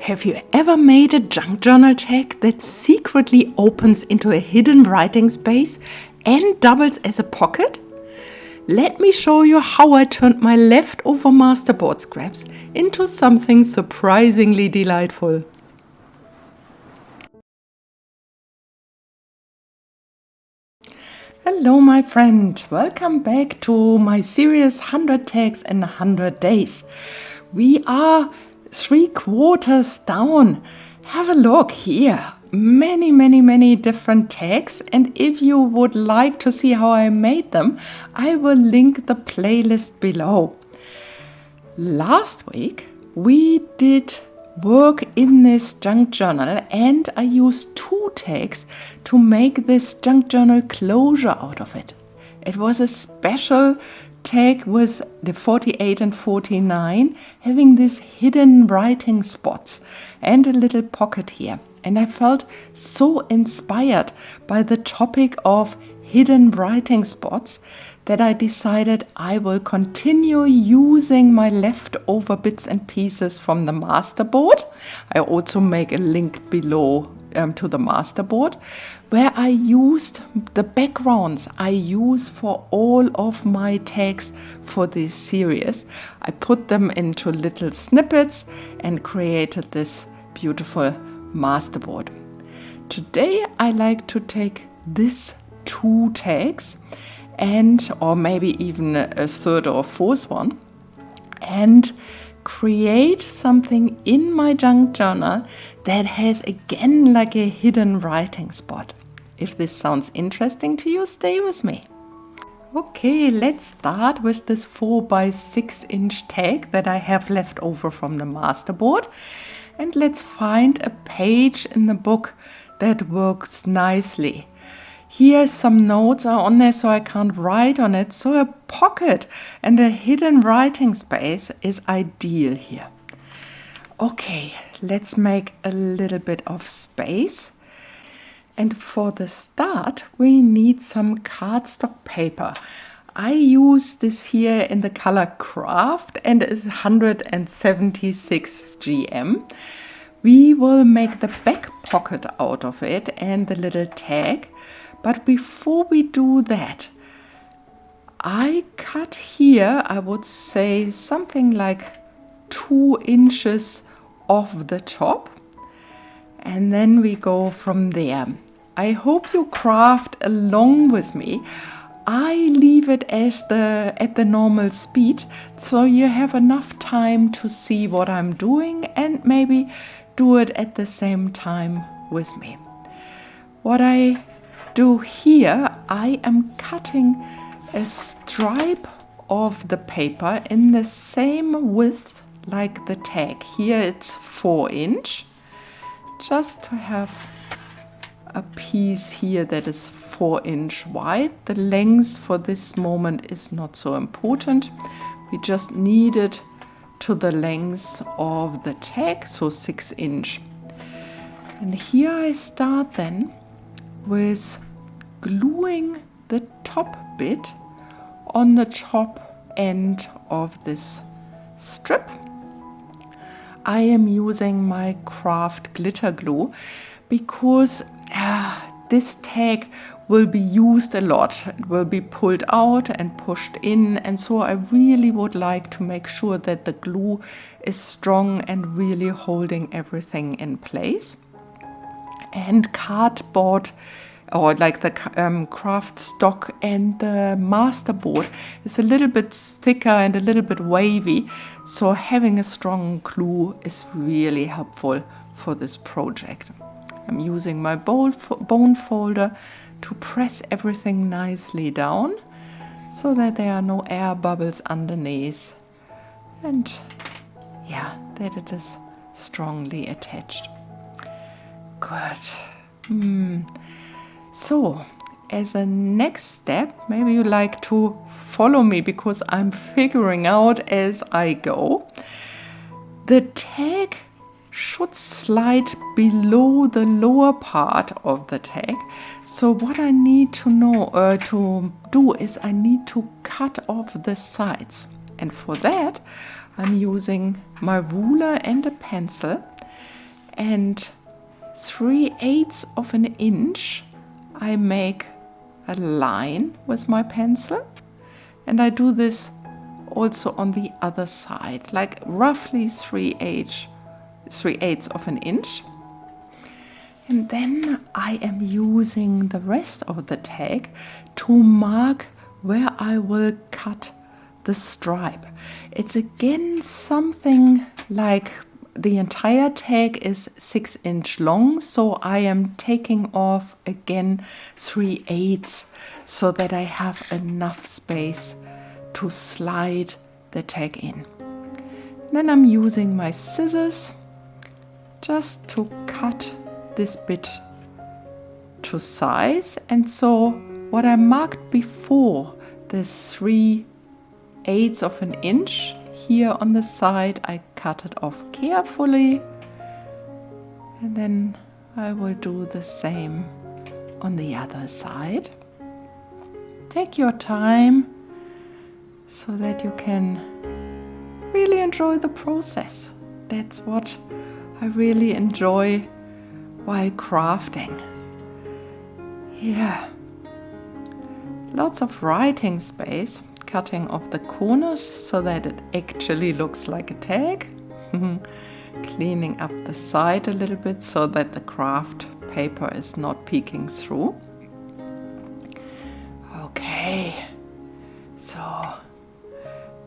Have you ever made a junk journal tag that secretly opens into a hidden writing space and doubles as a pocket? Let me show you how I turned my leftover masterboard scraps into something surprisingly delightful. Hello my friend, welcome back to my series 100 tags in 100 days. We are 3/4 down. Have a look here. Many different tags, and if you would like to see how I made them, I will link the playlist below. Last week we did work in this junk journal and I used 2 tags to make this junk journal closure out of it. It was a special tag with the 48 and 49 having these hidden writing spots and a little pocket here. And I felt so inspired by the topic of hidden writing spots that I decided I will continue using my leftover bits and pieces from the masterboard. I also make a link below to the masterboard, where I used the backgrounds I use for all of my tags for this series. I put them into little snippets and created this beautiful masterboard. Today I like to take these 2 tags or maybe even a third or fourth one and create something in my junk journal that has again like a hidden writing spot. If this sounds interesting to you, stay with me. Okay, let's start with this 4x6" tag that I have left over from the masterboard, and let's find a page in the book that works nicely. Here some notes are on there so I can't write on it, so a pocket and a hidden writing space is ideal here. Okay, let's make a little bit of space. And for the start, we need some cardstock paper. I use this here in the color Craft and is 176 GM. We will make the back pocket out of it and the little tag. But before we do that, I cut here, I would say something like 2 inches off the top. And then we go from there. I hope you craft along with me. I leave it at the normal speed, so you have enough time to see what I'm doing and maybe do it at the same time with me. What I do here, I am cutting a stripe of the paper in the same width like the tag. Here it's 4 inch, just to have a piece here that is 4 inch wide. The length for this moment is not so important. We just need it to the length of the tag, so 6 inch. And here I start then with gluing the top bit on the top end of this strip. I am using my Craft glitter glue because this tag will be used a lot. It will be pulled out and pushed in, and so I really would like to make sure that the glue is strong and really holding everything in place. And cardboard, or like the craft stock and the masterboard, is a little bit thicker and a little bit wavy, so having a strong glue is really helpful for this project. I'm using my bone folder to press everything nicely down so that there are no air bubbles underneath, and that it is strongly attached. Good. So, as a next step, maybe you like to follow me because I'm figuring out as I go. The tag should slide below the lower part of the tag. So what I need to do is I need to cut off the sides. And for that, I'm using my ruler and a pencil and 3/8 of an inch I make a line with my pencil, and I do this also on the other side, like roughly 3/8 of an inch. And then I am using the rest of the tag to mark where I will cut the stripe. It's again something like the entire tag is 6 inch long, so I am taking off again 3/8 so that I have enough space to slide the tag in. Then I'm using my scissors just to cut this bit to size, and so what I marked before, this 3/8 of an inch here on the side, I cut it off carefully, and then I will do the same on the other side. Take your time so that you can really enjoy the process. That's what I really enjoy while crafting. Yeah, lots of writing space, cutting off the corners so that it actually looks like a tag. Cleaning up the side a little bit so that the craft paper is not peeking through. Okay, so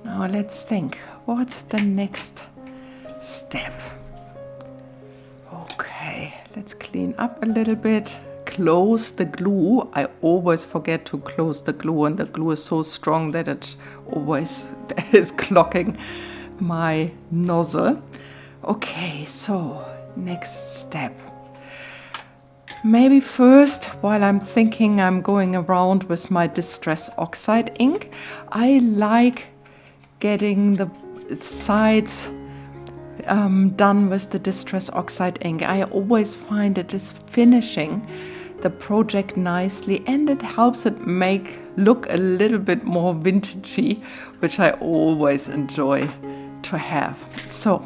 now let's think, what's the next step? Okay, let's clean up a little bit. Close the glue. I always forget to close the glue, and the glue is so strong that it always is clogging my nozzle. Okay, so next step. Maybe first, while I'm thinking, I'm going around with my Distress Oxide ink. I like getting the sides done with the Distress Oxide ink. I always find it is finishing the project nicely, and it helps it look a little bit more vintagey, which I always enjoy to have. So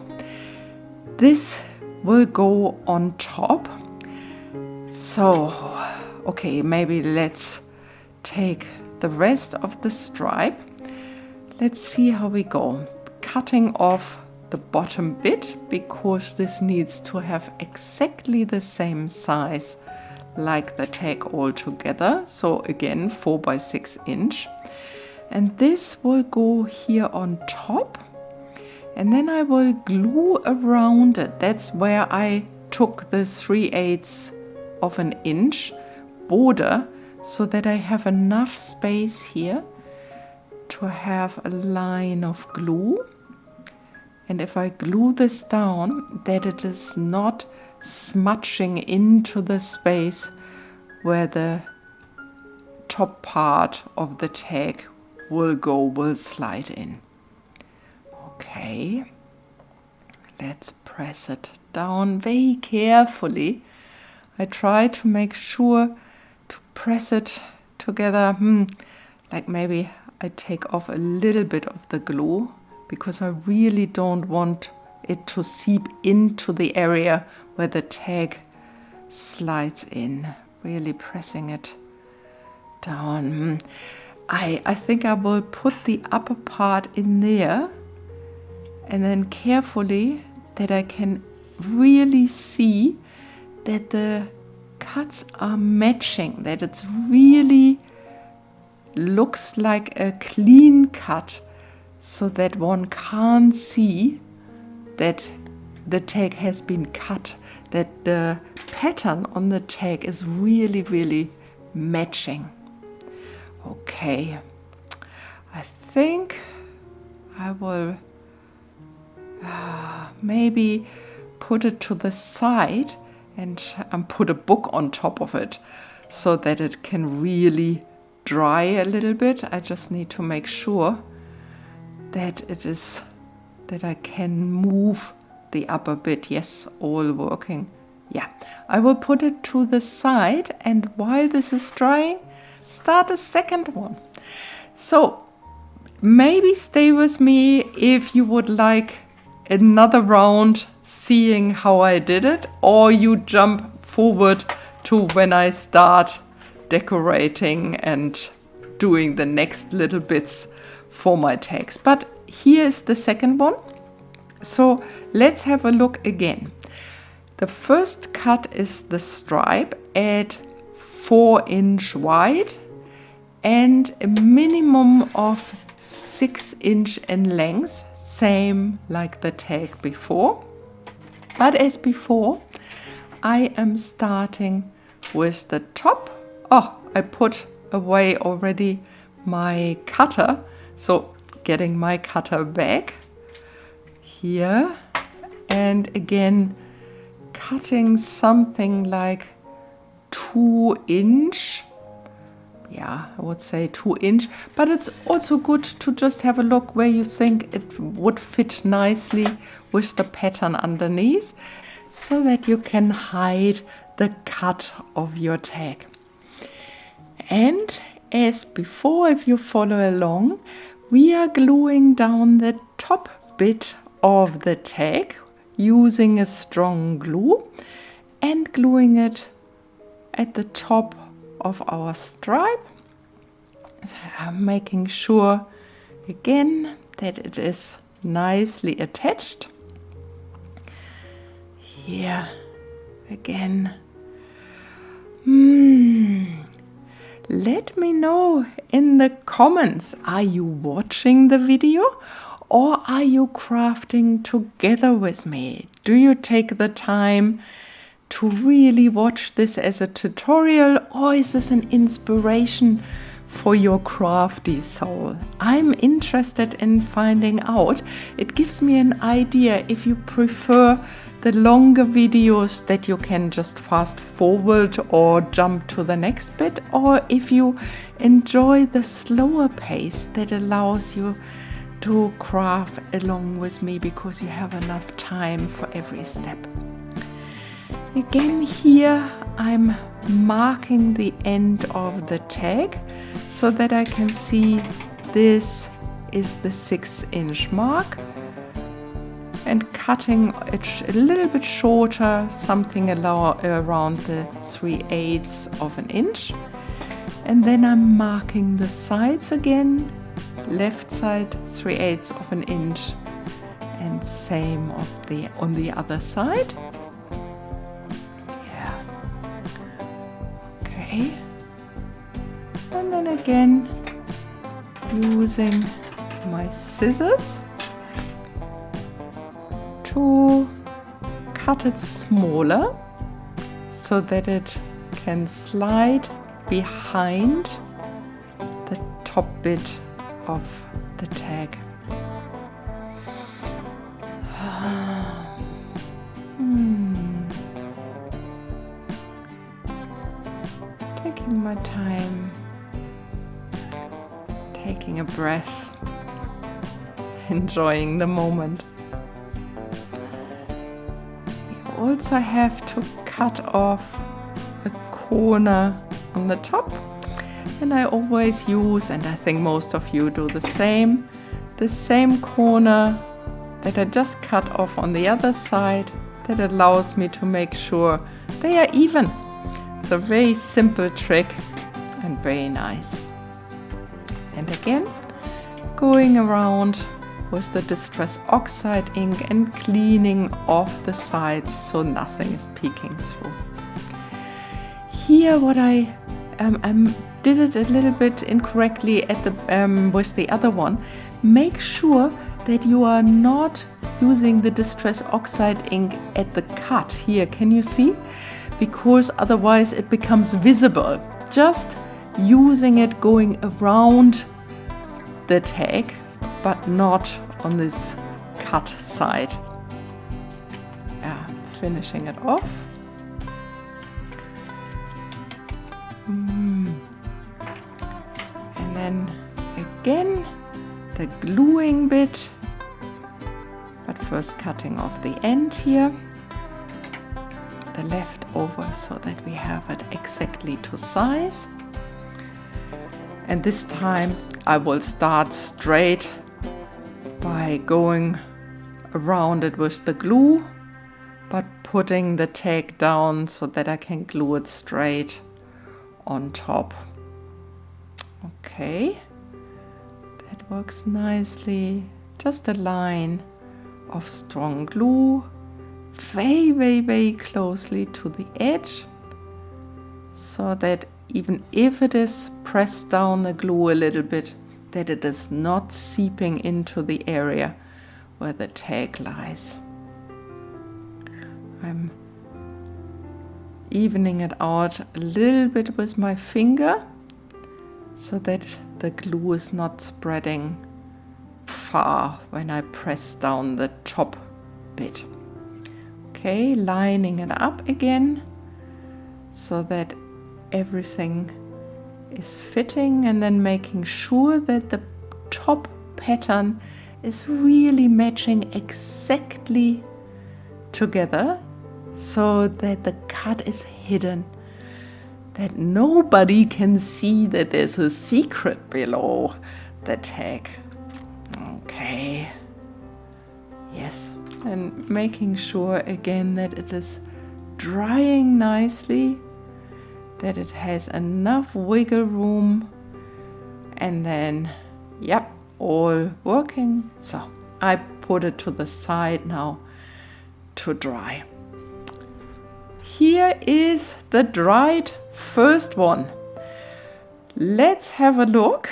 this will go on top. So, okay, maybe let's take the rest of the stripe. Let's see how we go. Cutting off the bottom bit, because this needs to have exactly the same size like the tag all together. So again, 4 by 6 inch. And this will go here on top. And then I will glue around it. That's where I took the 3/8 of an inch border so that I have enough space here to have a line of glue. And if I glue this down, that it is not smudging into the space where the top part of the tag will slide in. Okay, let's press it down very carefully. I try to make sure to press it together. Like maybe I take off a little bit of the glue, because I really don't want it to seep into the area where the tag slides in. Really pressing it down. I think I will put the upper part in there, and then carefully that I can really see that the cuts are matching, that it's really looks like a clean cut, so that one can't see that the tag has been cut, that the pattern on the tag is really, really matching. Okay, I think I will maybe put it to the side and put a book on top of it so that it can really dry a little bit. I just need to make sure that that I can move the upper bit. Yes, all working. Yeah, I will put it to the side, and while this is drying, start a second one. So maybe stay with me if you would like another round seeing how I did it, or you jump forward to when I start decorating and doing the next little bits for my tags. But here's the second one. So let's have a look again. The first cut is the stripe at 4 inch wide and a minimum of 6 inch in length, same like the tag before. But as before, I am starting with the top. Oh, I put away already my cutter, so getting my cutter back here, and again cutting something like 2 inch. Yeah, I would say 2 inch, but it's also good to just have a look where you think it would fit nicely with the pattern underneath, so that you can hide the cut of your tag. And as before, if you follow along, we are gluing down the top bit of the tag using a strong glue and gluing it at the top of our stripe. So I'm making sure again that it is nicely attached. Here again. Let me know in the comments, are you watching the video or are you crafting together with me? Do you take the time to really watch this as a tutorial, or is this an inspiration for your crafty soul? I'm interested in finding out. It gives me an idea if you prefer the longer videos that you can just fast forward or jump to the next bit, or if you enjoy the slower pace that allows you to craft along with me because you have enough time for every step. Again, here I'm marking the end of the tag so that I can see this is the 6 inch mark, and cutting it a little bit shorter, something around the 3/8 of an inch. And then I'm marking the sides again, left side 3/8 of an inch, and same on the other side. And then again using my scissors to cut it smaller so that it can slide behind the top bit of the tag. Taking my time, taking a breath, enjoying the moment. You also have to cut off a corner on the top, and I always use, and I think most of you do the same corner that I just cut off on the other side. That allows me to make sure they are even. It's a very simple trick and very nice. And again, going around with the Distress Oxide ink and cleaning off the sides so nothing is peeking through. Here what I did it a little bit incorrectly at the with the other one. Make sure that you are not using the Distress Oxide ink at the cut here. Can you see? Because otherwise it becomes visible. Just using it going around the tag, but not on this cut side. Yeah, finishing it off. And then again the gluing bit, but first cutting off the end here, the leftover, so that we have it exactly to size. And this time I will start straight by going around it with the glue, but putting the tag down so that I can glue it straight on top. Okay, that works nicely. Just a line of strong glue, very closely to the edge, so that even if it is pressed down the glue a little bit, that it is not seeping into the area where the tag lies. I'm evening it out a little bit with my finger so that the glue is not spreading far when I press down the top bit. Okay, lining it up again so that everything is fitting, and then making sure that the top pattern is really matching exactly together so that the cut is hidden, that nobody can see that there's a secret below the tag. Okay, yes, and making sure again that it is drying nicely, that it has enough wiggle room, and then, yep, all working. So I put it to the side now to dry. Here is the dried first one. Let's have a look.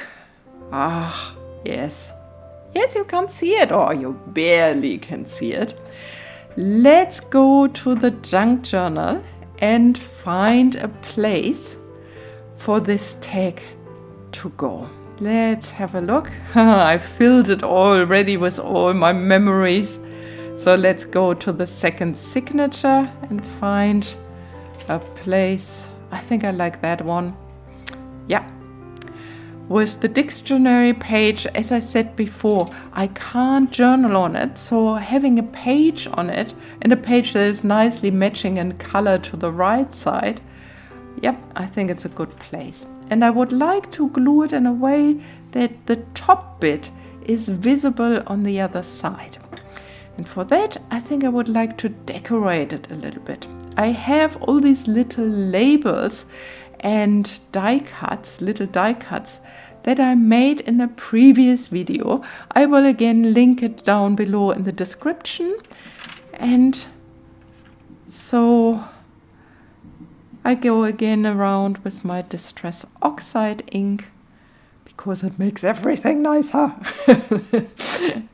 Ah, yes. Yes, you can see it, or you barely can see it. Let's go to the junk journal and find a place for this tag to go. Let's have a look. I filled it already with all my memories. So let's go to the second signature and find a place. I think I like that one. Yeah. With the dictionary page, as I said before, I can't journal on it, so having a page on it, and a page that is nicely matching in color to the right side, yep, I think it's a good place. And I would like to glue it in a way that the top bit is visible on the other side. And for that, I think I would like to decorate it a little bit. I have all these little labels and die cuts, little die cuts that I made in a previous video. I will again link it down below in the description. And so I go again around with my Distress Oxide ink because it makes everything nicer.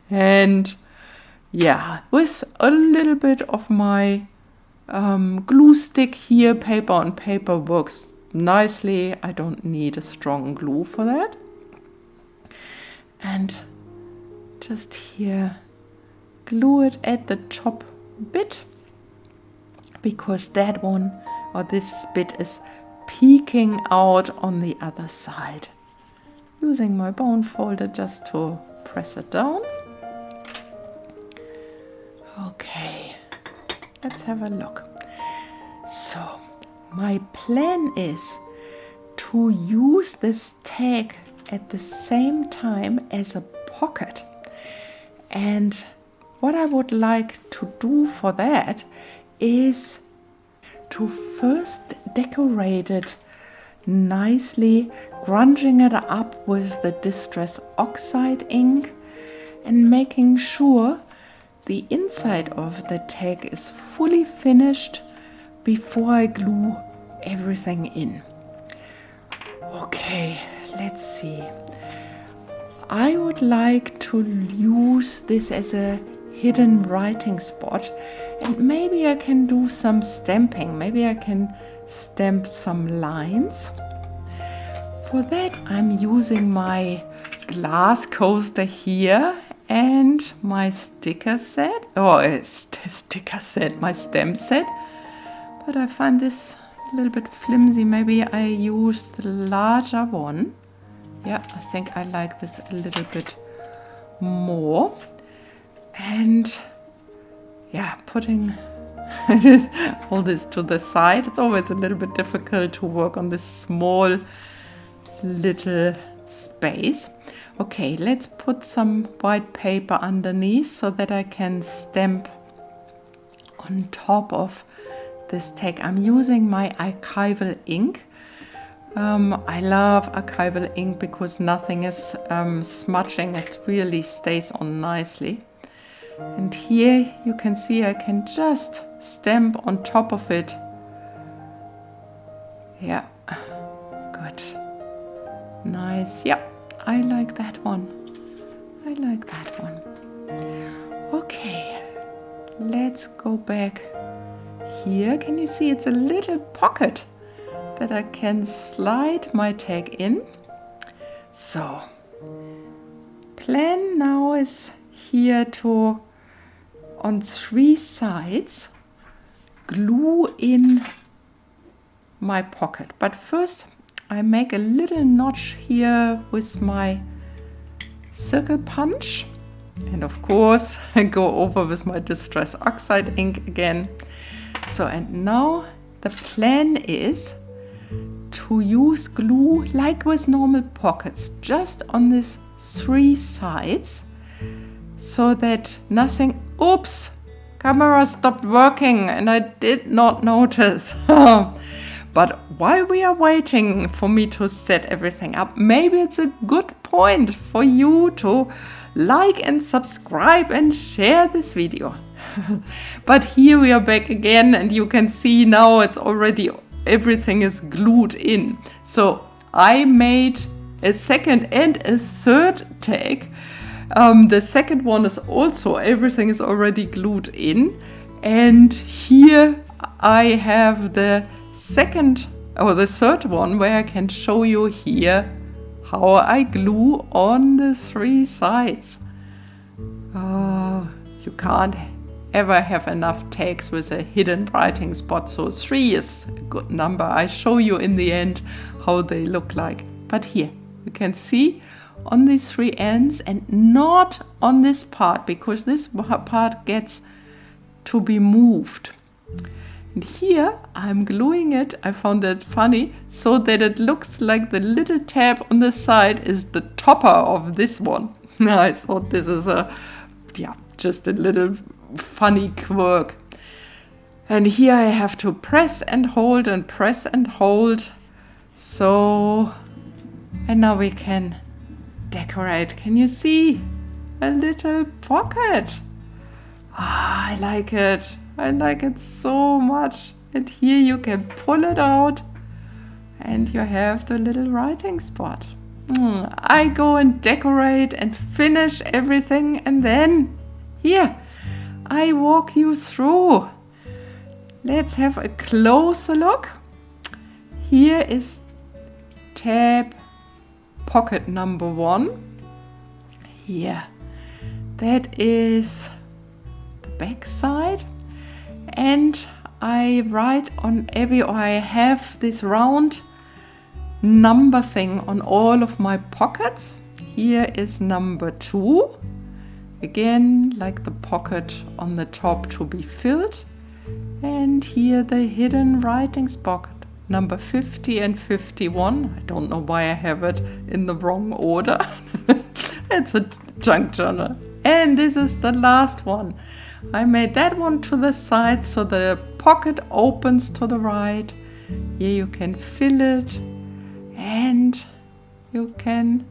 And yeah, with a little bit of my glue stick here, paper on paper works nicely. I don't need a strong glue for that. And just here, glue it at the top bit, because that one or this bit is peeking out on the other side. Using my bone folder just to press it down. Okay, let's have a look. So, my plan is to use this tag at the same time as a pocket. And what I would like to do for that is to first decorate it nicely, grunging it up with the Distress Oxide ink and making sure the inside of the tag is fully finished before I glue everything in. Okay, let's see. I would like to use this as a hidden writing spot, and maybe I can do some stamping. Maybe I can stamp some lines. For that, I'm using my glass coaster here and my sticker set, my stamp set. But I find this a little bit flimsy. Maybe I use the larger one. Yeah, I think I like this a little bit more. And yeah, putting all this to the side. It's always a little bit difficult to work on this small little space. Okay, let's put some white paper underneath so that I can stamp on top of this tag. I'm using my archival ink. I love archival ink because nothing is smudging. It really stays on nicely. And here you can see I can just stamp on top of it. Yeah, good. Nice. Yeah, I like that one. I like that one. Okay, let's go back here. Can you see it's a little pocket that I can slide my tag in? So, plan now is here to, on 3 sides, glue in my pocket. But first I make a little notch here with my circle punch, and of course I go over with my Distress Oxide ink again. So, and now the plan is to use glue like with normal pockets, just on these 3 sides, so that nothing, oops, camera stopped working and I did not notice. But while we are waiting for me to set everything up, maybe it's a good point for you to like and subscribe and share this video. But here we are back again, and you can see now it's already, everything is glued in. So I made a second and a third tag. The second one is also, everything is already glued in. And here I have the second or the third one where I can show you here how I glue on the 3 sides. Oh, you can't ever have enough tags with a hidden writing spot, so 3 is a good number. I show you in the end how they look like. But here you can see on these 3 ends, and not on this part, because this part gets to be moved. And here I'm gluing it, I found that funny, so that it looks like the little tab on the side is the topper of this one. I thought this is just a little funny quirk. And here I have to press and hold and press and hold. So, and now we can decorate. Can you see a little pocket? I like it. I like it so much. And here you can pull it out and you have the little writing spot. I go and decorate and finish everything, and then here I walk you through. Let's have a closer look. Here is tab pocket number 1. Here, that is the back side. And I write on I have this round number thing on all of my pockets. Here is number 2. Again, like the pocket on the top to be filled. And here the hidden writing spot, number 50 and 51. I don't know why I have it in the wrong order. It's a junk journal. And this is the last one. I made that one to the side so the pocket opens to the right. Here you can fill it and you can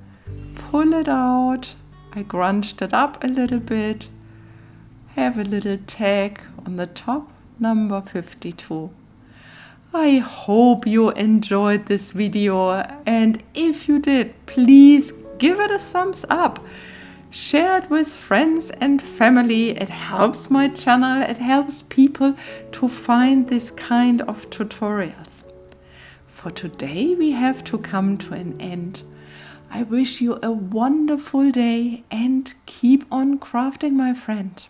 pull it out. I grunched it up a little bit. Have a little tag on the top, number 52. I hope you enjoyed this video, and if you did, please give it a thumbs up. Share it with friends and family. It helps my channel. It helps people to find this kind of tutorials. For today, we have to come to an end. I wish you a wonderful day and keep on crafting, my friend.